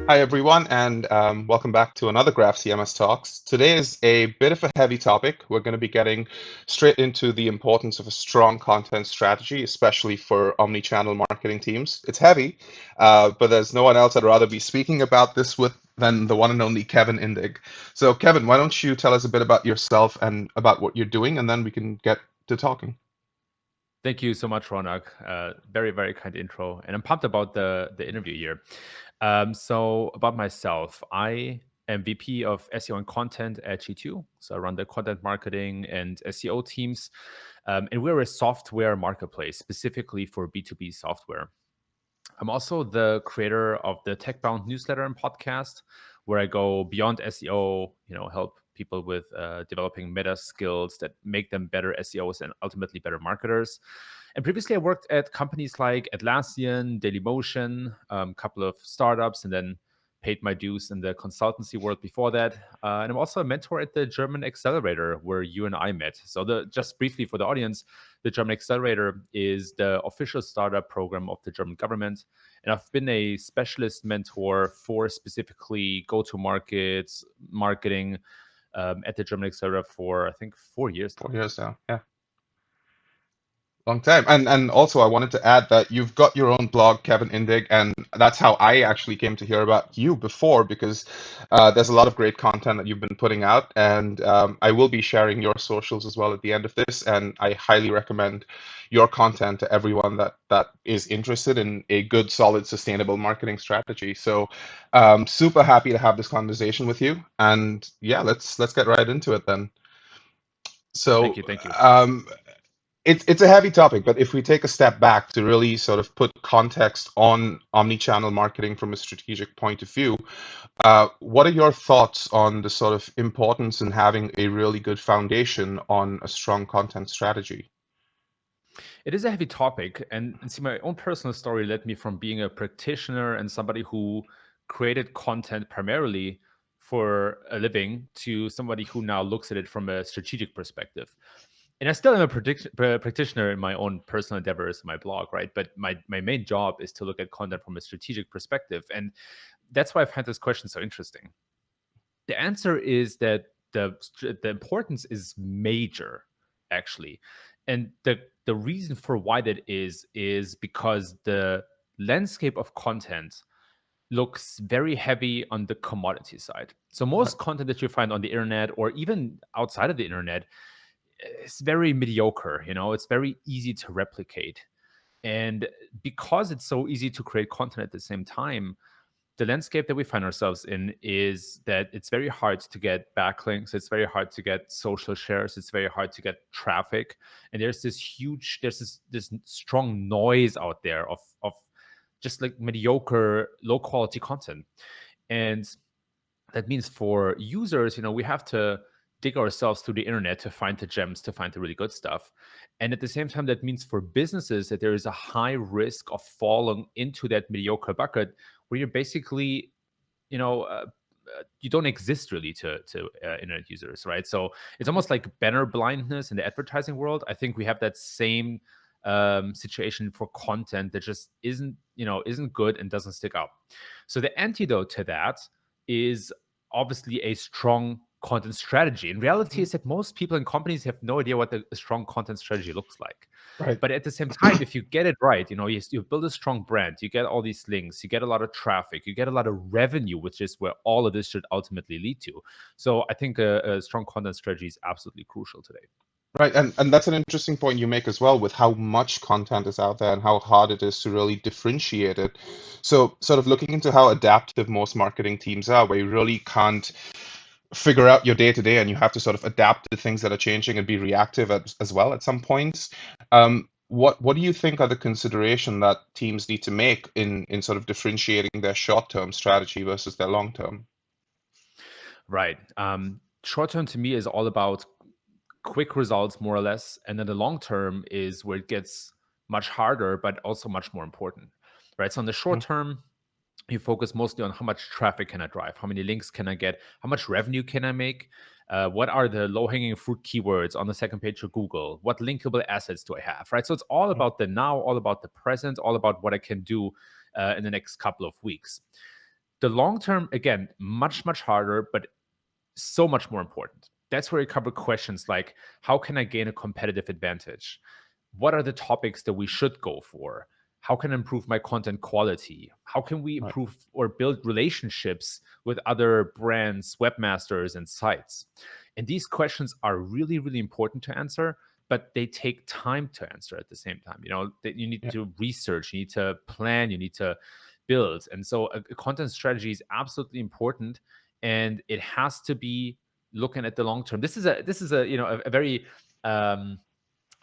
Hi, everyone, and welcome back to another GraphCMS Talks. Today is a bit of a heavy topic. We're going to be getting straight into the importance of a strong content strategy, especially for omni-channel marketing teams. It's heavy, but there's no one else I'd rather be speaking about this with than the one and only Kevin Indig. So, Kevin, why don't you tell us a bit about yourself and about what you're doing, and then we can get to talking. Thank you so much, Ronak. Very, very kind intro. And I'm pumped about the interview here. So about myself, I am VP of SEO and Content at G2. So I run the content marketing and SEO teams. And we're a software marketplace specifically for B2B software. I'm also the creator of the TechBound newsletter and podcast, where I go beyond SEO, help people with developing meta skills that make them better SEOs and ultimately better marketers. And previously, I worked at companies like Atlassian, Dailymotion, a couple of startups, and then paid my dues in the consultancy world before that. And I'm also a mentor at the German Accelerator, where you and I met. So just briefly for the audience, the German Accelerator is the official startup program of the German government. And I've been a specialist mentor for specifically go-to-market marketing at the German Accelerator for, I think, 4 years now. 4 years now, yeah. Long time. And also I wanted to add that you've got your own blog, Kevin Indig, and that's how I actually came to hear about you before, because there's a lot of great content that you've been putting out, and I will be sharing your socials as well at the end of this, and I highly recommend your content to everyone that is interested in a good, solid, sustainable marketing strategy. So super happy to have this conversation with you, and yeah, let's get right into it then. Thank So you. Thank you. it's a heavy topic, but if we take a step back to really sort of put context on omni-channel marketing from a strategic point of view, what are your thoughts on the sort of importance in having a really good foundation on a strong content strategy? It is a heavy topic. And see, my own personal story led me from being a practitioner and somebody who created content primarily for a living to somebody who now looks at it from a strategic perspective. And I still am a practitioner in my own personal endeavors, my blog, right? But my main job is to look at content from a strategic perspective. And that's why I find this question so interesting. The answer is that the importance is major, actually. And the reason for why that is because the landscape of content looks very heavy on the commodity side. So Right. most content that you find on the internet or even outside of the internet is very mediocre, it's very easy to replicate. And because it's so easy to create content at the same time, the landscape that we find ourselves in is that it's very hard to get backlinks, it's very hard to get social shares, it's very hard to get traffic, and there's this strong noise out there of just like mediocre low quality content. And that means for users, we have to dig ourselves through the internet to find the gems, to find the really good stuff. And at the same time, that means for businesses that there is a high risk of falling into that mediocre bucket where you're basically, you know, uh, you don't exist really to internet users, right? So it's almost like banner blindness in the advertising world. I think we have that same situation for content that just isn't good and doesn't stick out. So the antidote to that is obviously a strong content strategy. In reality, is that most people and companies have no idea what a strong content strategy looks like. Right. But at the same time, if you get it right, you build a strong brand, you get all these links, you get a lot of traffic, you get a lot of revenue, which is where all of this should ultimately lead to. So I think a strong content strategy is absolutely crucial today. Right, and that's an interesting point you make as well with how much content is out there and how hard it is to really differentiate it. So, sort of looking into how adaptive most marketing teams are, where you really can't figure out your day to day and you have to sort of adapt to things that are changing and be reactive as well at some points. What do you think are the consideration that teams need to make in sort of differentiating their short-term strategy versus their long-term? Right. Short term to me is all about quick results, more or less. And then the long term is where it gets much harder, but also much more important. Right. So in the short Mhm. term, you focus mostly on how much traffic can I drive, how many links can I get, how much revenue can I make, what are the low-hanging fruit keywords on the second page of Google, what linkable assets do I have, right? So it's all about the now, all about the present, all about what I can do in the next couple of weeks. The long term, again, much, much harder, but so much more important. That's where you cover questions like, how can I gain a competitive advantage? What are the topics that we should go for? How can I improve my content quality? How can we Right. improve or build relationships with other brands, webmasters, and sites? And these questions are really, really important to answer, but they take time to answer at the same time. You know, that you need Yeah. to research, you need to plan, you need to build. And so a content strategy is absolutely important, and it has to be looking at the long term. This is a you know a very um,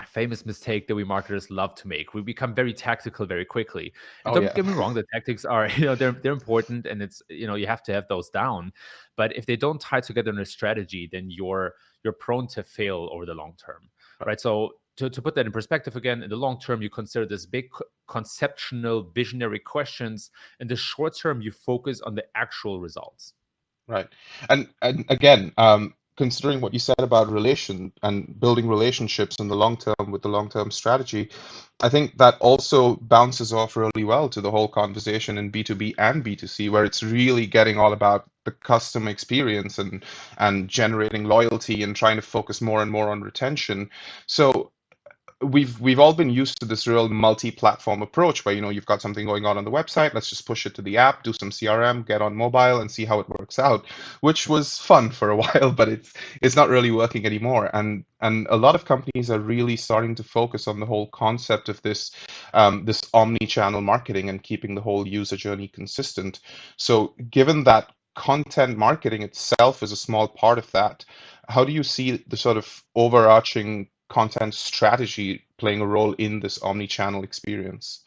famous mistake that we marketers love to make. We become very tactical very quickly. And Oh don't yeah. get me wrong, the tactics are they're important, and it's you have to have those down. But if they don't tie together in a strategy, then you're prone to fail over the long term, Right. right? So to put that in perspective again, in the long term, you consider this big conceptual, visionary questions. In the short term, you focus on the actual results. Right. And again, considering what you said about relation and building relationships in the long term with the long-term strategy, I think that also bounces off really well to the whole conversation in B2B and B2C, where it's really getting all about the customer experience and generating loyalty and trying to focus more and more on retention. So we've all been used to this real multi-platform approach where you've got something going on the website, let's just push it to the app, do some CRM, get on mobile and see how it works out, which was fun for a while, but it's not really working anymore. And a lot of companies are really starting to focus on the whole concept of this omni-channel marketing and keeping the whole user journey consistent. So given that content marketing itself is a small part of that, how do you see the sort of overarching content strategy playing a role in this omni-channel experience?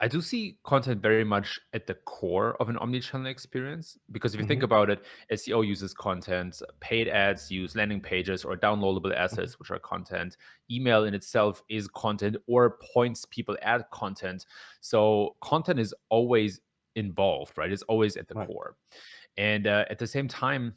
I do see content very much at the core of an omnichannel experience, because if you think Hmm. about it, SEO uses content, paid ads use landing pages or downloadable Hmm. assets, which are content. Email in itself is content or points people at content. So content is always involved, right? It's always at the Right. core. And at the same time,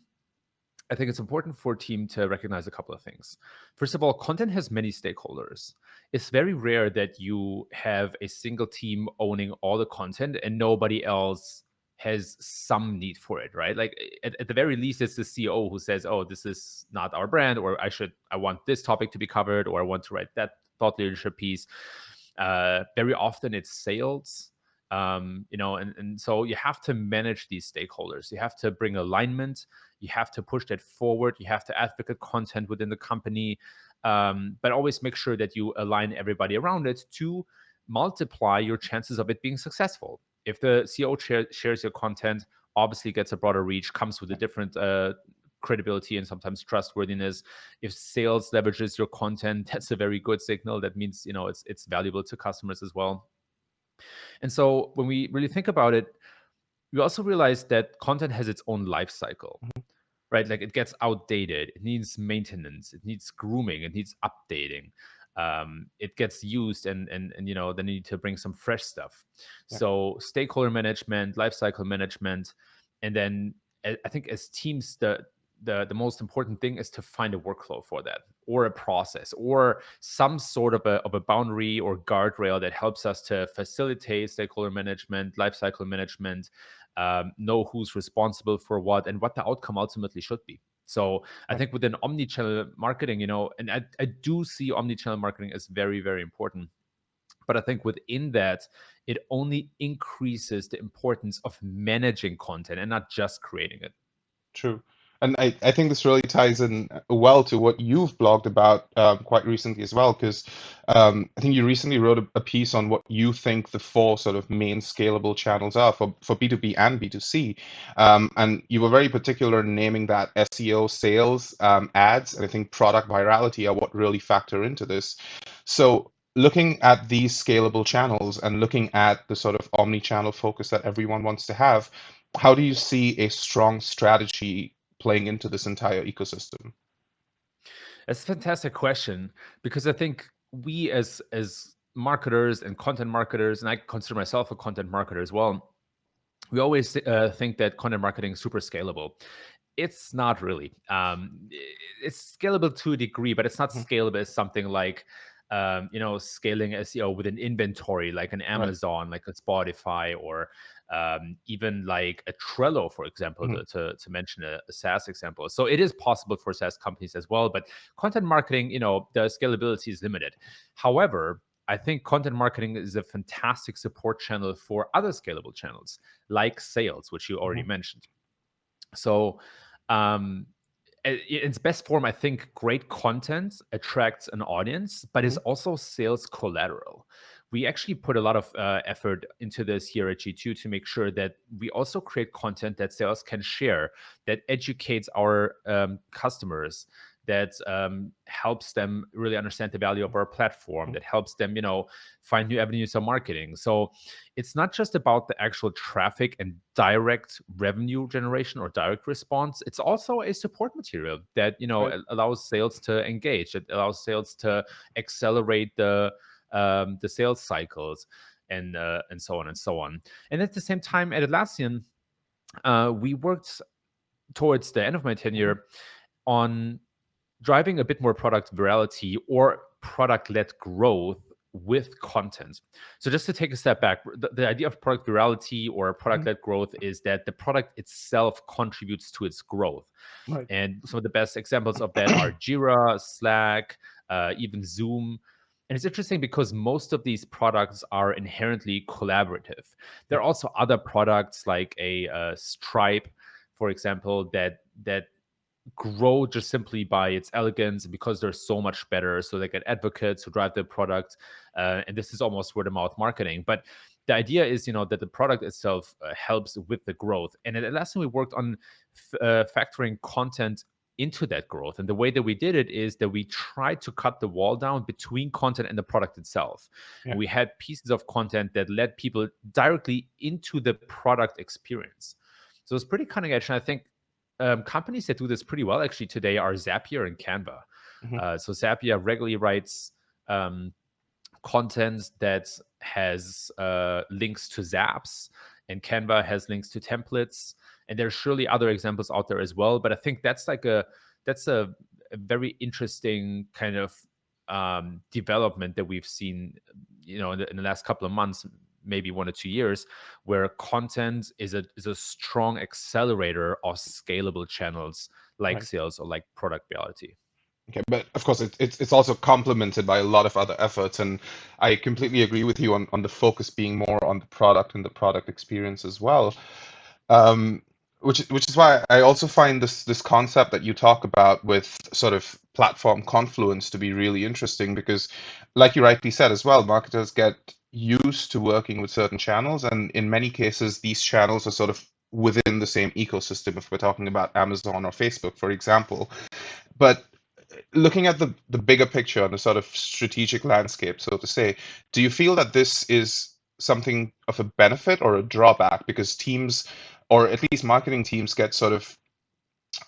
I think it's important for a team to recognize a couple of things. First of all, content has many stakeholders. It's very rare that you have a single team owning all the content and nobody else has some need for it, right? Like at the very least, it's the CEO who says, "Oh, this is not our brand," or I want this topic to be covered," or "I want to write that thought leadership piece." Very often, it's sales, and so you have to manage these stakeholders. You have to bring alignment, you have to push that forward, you have to advocate content within the company, but always make sure that you align everybody around it to multiply your chances of it being successful. If the CEO shares your content, obviously gets a broader reach, comes with a different credibility and sometimes trustworthiness. If sales leverages your content, that's a very good signal. That means it's valuable to customers as well. And so when we really think about it, we also realize that content has its own life cycle, right? Like it gets outdated, it needs maintenance, it needs grooming, it needs updating. It gets used, and then you need to bring some fresh stuff. Yeah. So stakeholder management, lifecycle management, and then I think as teams, the most important thing is to find a workflow for that, or a process, or some sort of a boundary or guardrail that helps us to facilitate stakeholder management, lifecycle management, know who's responsible for what and what the outcome ultimately should be. So I Right. think within omnichannel marketing, and I do see omnichannel marketing as very, very important. But I think within that, it only increases the importance of managing content and not just creating it. True. And I think this really ties in well to what you've blogged about quite recently as well, because I think you recently wrote a piece on what you think the four sort of main scalable channels are for B2B and B2C. And you were very particular in naming that SEO, sales, ads, and I think product virality are what really factor into this. So looking at these scalable channels and looking at the sort of omni-channel focus that everyone wants to have, how do you see a strong strategy playing into this entire ecosystem? That's a fantastic question, because I think we as marketers and content marketers, and I consider myself a content marketer as well, we always think that content marketing is super scalable. It's not really. It's scalable to a degree, but it's not Mhm. scalable as something like scaling SEO with an inventory like an Right. Amazon, like a Spotify, or even like a Trello, for example, Hmm. to mention a SaaS example. So it is possible for SaaS companies as well, but content marketing, the scalability is limited. However, I think content marketing is a fantastic support channel for other scalable channels like sales, which you already Hmm. mentioned. So, um, in its best form, I think great content attracts an audience, but is Hmm. also sales collateral. We actually put a lot of effort into this here at G2 to make sure that we also create content that sales can share, that educates our customers, that helps them really understand the value of our platform, that helps them, find new avenues of marketing. So it's not just about the actual traffic and direct revenue generation or direct response. It's also a support material that Right. allows sales to engage. It allows sales to accelerate the sales cycles and so on and so on. And at the same time, at Atlassian, we worked towards the end of my Hmm. tenure on driving a bit more product virality or product led growth with content. So, just to take a step back, the idea of product virality or Hmm. product led growth is that the product itself contributes to its growth. Right. And some of the best examples of that are Jira, Slack, even Zoom. And it's interesting because most of these products are inherently collaborative. There Yeah. are also other products like a Stripe, for example, that grow just simply by its elegance because they're so much better. So they get advocates who drive the product, and this is almost word of mouth marketing. But the idea is, that the product itself helps with the growth. And at Atlassian, we worked on factoring content into that growth. And the way that we did it is that we tried to cut the wall down between content and the product itself. Yeah. And we had pieces of content that led people directly into the product experience. So it's pretty cutting edge. And I think companies that do this pretty well actually today are Zapier and Canva. Hmm. So Zapier regularly writes um, content that has links to Zaps, and Canva has links to templates. And there's surely other examples out there as well. But I think that's a very interesting kind of development that we've seen, in the last couple of months, maybe 1 or 2 years, where content is a strong accelerator of scalable channels like Right. sales or like product reality. Okay, but of course it's also complemented by a lot of other efforts, and I completely agree with you on the focus being more on the product and the product experience as well. Um, which is why I also find this concept that you talk about with sort of platform confluence to be really interesting because, like you rightly said as well, marketers get used to working with certain channels, and in many cases these channels are sort of within the same ecosystem if we're talking about Amazon or Facebook, for example. But looking at the bigger picture on the sort of strategic landscape, so to say, do you feel that this is something of a benefit or a drawback? Because teams, or at least marketing teams, get sort of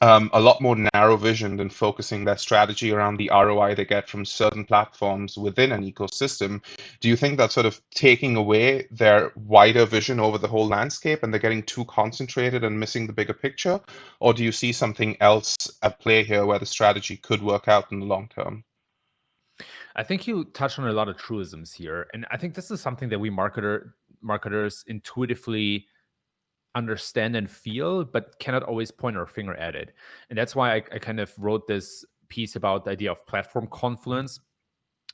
a lot more narrow visioned and focusing their strategy around the ROI they get from certain platforms within an ecosystem. Do you think that's sort of taking away their wider vision over the whole landscape and they're getting too concentrated and missing the bigger picture? Or do you see something else at play here where the strategy could work out in the long term? I think you touched on a lot of truisms here, and I think this is something that we marketers intuitively understand and feel, but cannot always point our finger at it. And that's why I kind of wrote this piece about the idea of platform confluence,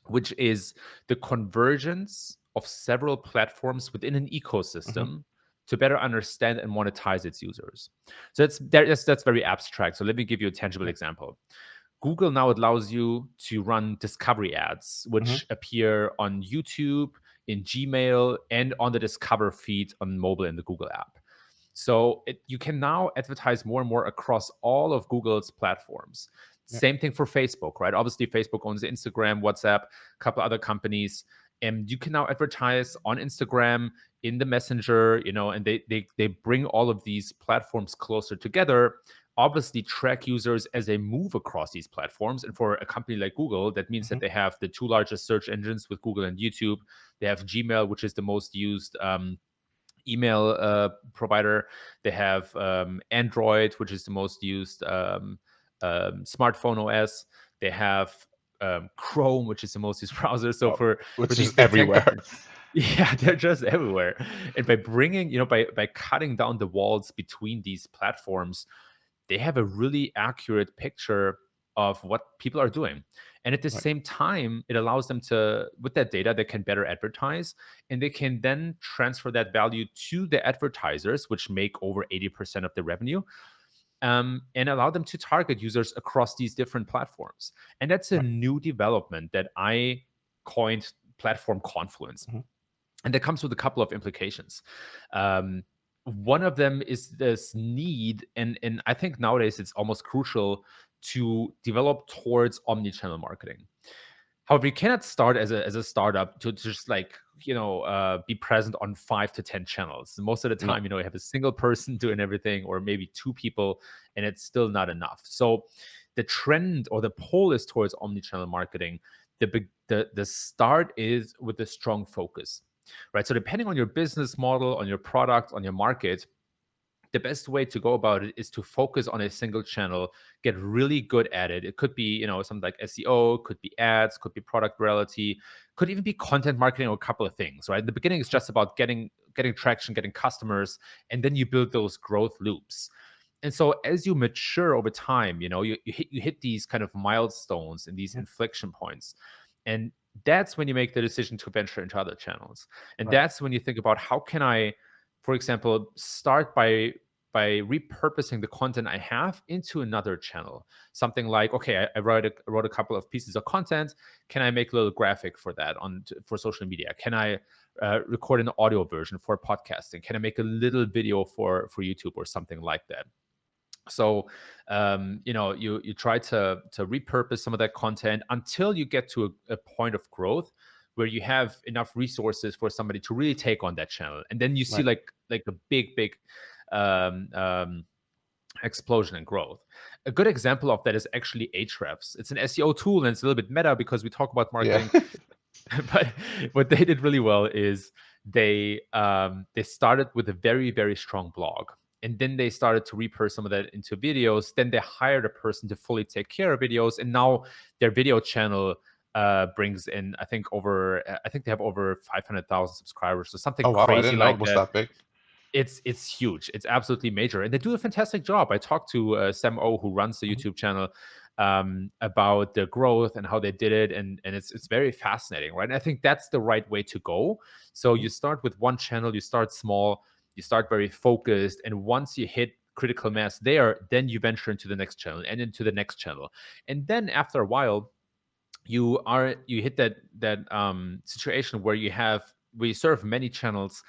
which is the convergence of several platforms within an Hmm. ecosystem to better understand and monetize its users. So that's very abstract. So let me give you a tangible Yeah. example. Google now allows you to run discovery ads, Hmm. which appear on YouTube, in Gmail, and on the Discover feed on mobile in the Google app. So you can now advertise more and more across all of Google's platforms. Yeah. Same thing for Facebook, right? Obviously, Facebook owns Instagram, WhatsApp, a couple other companies, and you can now advertise on Instagram in the Messenger, and they bring all of these platforms closer together. Obviously, track users as they move across these platforms. And for a company like Google, that means that Hmm. they have the two largest search engines with Google and YouTube. They have Gmail, which is the most used email provider. They have Android, which is the most used smartphone OS. They have Chrome, which is the most used browser. So Oh, for which these is big tech everywhere. companies, yeah, they're just everywhere. And by bringing, by cutting down the walls between these platforms, they have a really accurate picture of what people are doing. And at the Right, same time, it allows them to, with that data, they can better advertise, and they can then transfer that value to the advertisers, which make over 80% of the revenue, and allow them to target users across these different platforms. And that's a right. new development that I coined platform confluence. Mhm. And that comes with a couple of implications. Um, One of them is this need, and I think nowadays it's almost crucial to develop towards omni-channel marketing. However, you cannot start as a startup to just like be present on 5 to 10 channels. Most of the No, time, you have a single person doing everything, or maybe two people, and it's still not enough. So, the trend or the pull is towards omni-channel marketing. The start is with a strong focus, right? So, depending on your business model, on your product, on your market, the best way to go about it is to focus on a single channel, get really good at it. It could be, something like SEO, could be ads, could be product reality, could even be content marketing, or a couple of things, right? In the beginning, it's just about getting traction, getting customers, and then you build those growth loops. And so as you mature over time, you hit these kind of milestones and these yeah, inflection points. And that's when you make the decision to venture into other channels. And right, that's when you think about, how can I, for example, start by repurposing the content I have into another channel. Something like, okay, I wrote a couple of pieces of content. Can I make a little graphic for that for social media? Can I record an audio version for podcasting? Can I make a little video for YouTube or something like that? So you try to repurpose some of that content until you get to a point of growth where you have enough resources for somebody to really take on that channel, and then you see right. like a big um, um, explosion in growth. A good example of that is actually Ahrefs. It's an SEO tool, and it's a little bit meta because we talk about Yeah, marketing. But what they did really well is they started with a very strong blog, and then they started to repurpose some of that into videos. Then they hired a person to fully take care of videos, and now their video channel brings in, I think they have over 500,000 subscribers or something oh wow, I crazy didn't know it like was that. that big. It's huge. It's absolutely major, and they do a fantastic job. I talked to Sam O, who runs the Mhm. YouTube channel, about the growth and how they did it, and it's very fascinating, right? And I think that's the right way to go. So Mhm. you start with one channel, you start small, you start very focused, and once you hit critical mass there, then you venture into the next channel and into the next channel, and then after a while, you hit that situation where you serve many channels,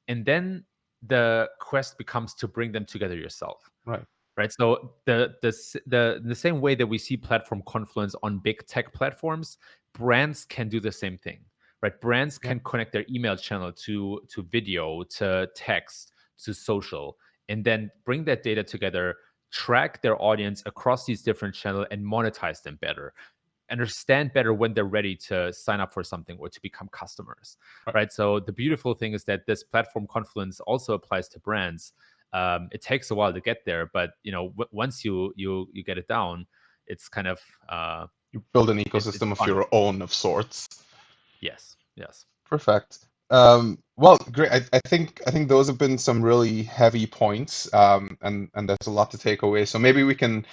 and then the quest becomes to bring them together yourself, Right, right? So the same way that we see platform confluence on big tech platforms, brands can do the same thing, right? Brands yeah, can connect their email channel to video, to text, to social, and then bring that data together, track their audience across these different channels, and monetize them better, understand better when they're ready to sign up for something or to become customers, right. right? So the beautiful thing is that this platform confluence also applies to brands. It takes a while to get there, but once you get it down, it's kind of You build an it's ecosystem of fun. your own of sorts. Yes, yes. Perfect. Well, great. I think those have been some really heavy points, and there's a lot to take away. So maybe we can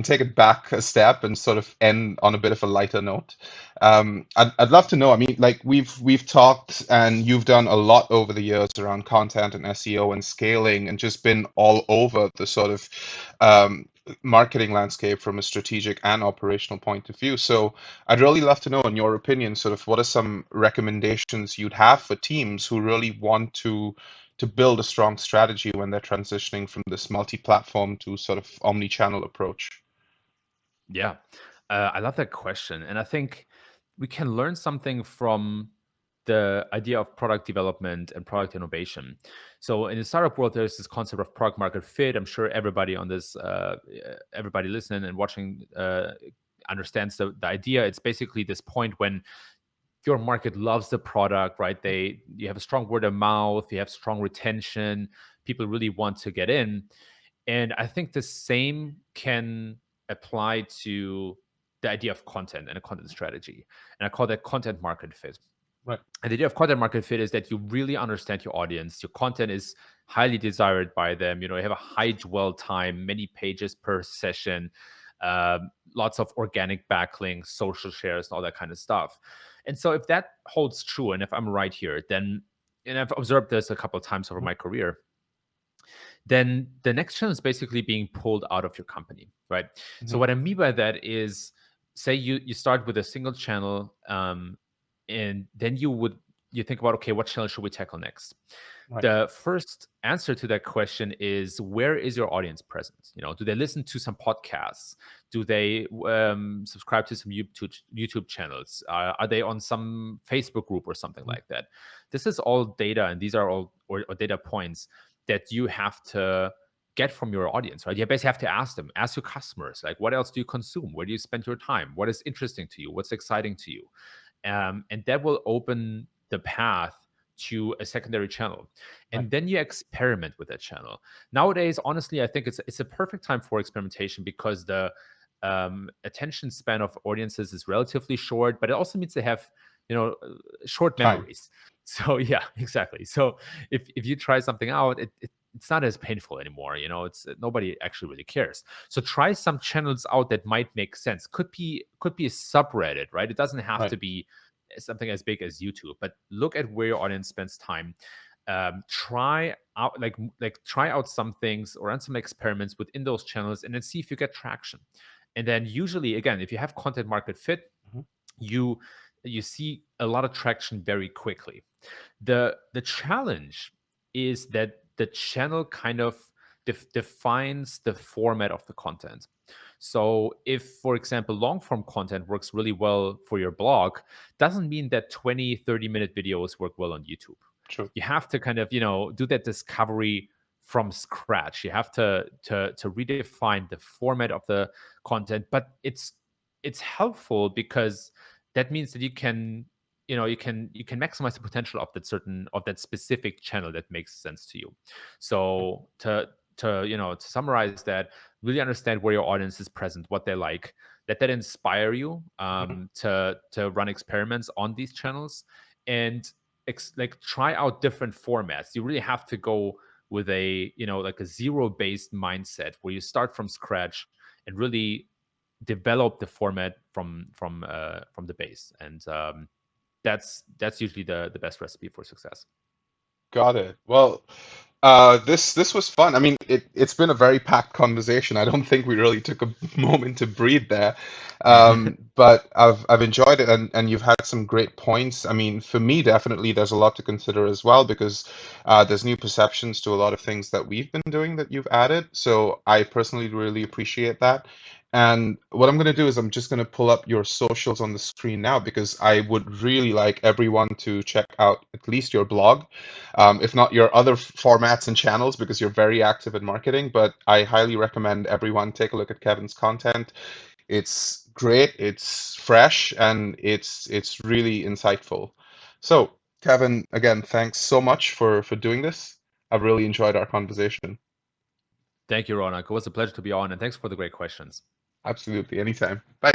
take it back a step and sort of end on a bit of a lighter note. I'd love to know. I mean, like we've talked, and you've done a lot over the years around content and SEO and scaling, and just been all over the sort of um, marketing landscape from a strategic and operational point of view. So I'd really love to know, in your opinion, sort of what are some recommendations you'd have for teams who really want to build a strong strategy when they're transitioning from this multi-platform to sort of omni-channel approach. Yeah. I love that question. And I think we can learn something from the idea of product development and product innovation. So in the startup world, there's this concept of product market fit. I'm sure everybody on this, everybody listening and watching, understands the idea. It's basically this point when your market loves the product, right? You have a strong word of mouth, you have strong retention, people really want to get in. And I think the same can apply to the idea of content and a content strategy. And I call that content market fit. Right. And the idea of content market fit is that you really understand your audience. Your content is highly desired by them. You have a high dwell time, many pages per session, lots of organic backlinks, social shares, and all that kind of stuff. And so if that holds true, and if I'm right here, then, and I've observed this a couple of times over my career, then the next channel is basically being pulled out of your company, right? So what I mean by that is, say you start with a single channel, and then you think about, okay, what channel should we tackle next? Right. The first answer to that question is, where is your audience present? Do they listen to some podcasts? Do they subscribe to some YouTube channels? Are they on some Facebook group or something like that? This is all data, and these are all or data points that you have to get from your audience, right? You basically have to ask your customers, like, what else do you consume? Where do you spend your time? What is interesting to you? What's exciting to you? And that will open the path to a secondary channel. And Right. then you experiment with that channel. Nowadays, honestly, I think it's a perfect time for experimentation, because the attention span of audiences is relatively short, but it also means they have short Time. memories. So yeah, exactly. So if you try something out, it's not as painful anymore. It's nobody actually really cares. So try some channels out that might make sense. Could be a subreddit, right? It doesn't have Right. to be something as big as YouTube, but look at where your audience spends time. Try out try out some things or run some experiments within those channels, and then see if you get traction. And then usually, again, if you have content market fit, Mhm. you see a lot of traction very quickly. The challenge is that the channel kind of defines the format of the content. So if, for example, long form content works really well for your blog, doesn't mean that 20-30 minute videos work well on YouTube. True. You have to kind of do that discovery from scratch. You have to redefine the format of the content, but it's helpful, because that means that you can maximize the potential of that specific channel that makes sense to you. So to summarize that, really understand where your audience is present, what they like, let that inspire you Mhm. to run experiments on these channels, and try out different formats. You really have to go with a zero based mindset, where you start from scratch and really develop the format from the base. And that's usually the best recipe for success. Got it. Well, this was fun. I mean, it's been a very packed conversation. I don't think we really took a moment to breathe there, but I've enjoyed it, and you've had some great points. I mean, for me, definitely, there's a lot to consider as well, because there's new perceptions to a lot of things that we've been doing that you've added. So I personally really appreciate that. And what I'm going to do is I'm just going to pull up your socials on the screen now, because I would really like everyone to check out at least your blog, if not your other formats and channels, because you're very active in marketing. But I highly recommend everyone take a look at Kevin's content. It's great, it's fresh, and it's really insightful. So, Kevin, again, thanks so much for doing this. I've really enjoyed our conversation. Thank you, Ronak. It was a pleasure to be on, and thanks for the great questions. Absolutely, anytime. Bye.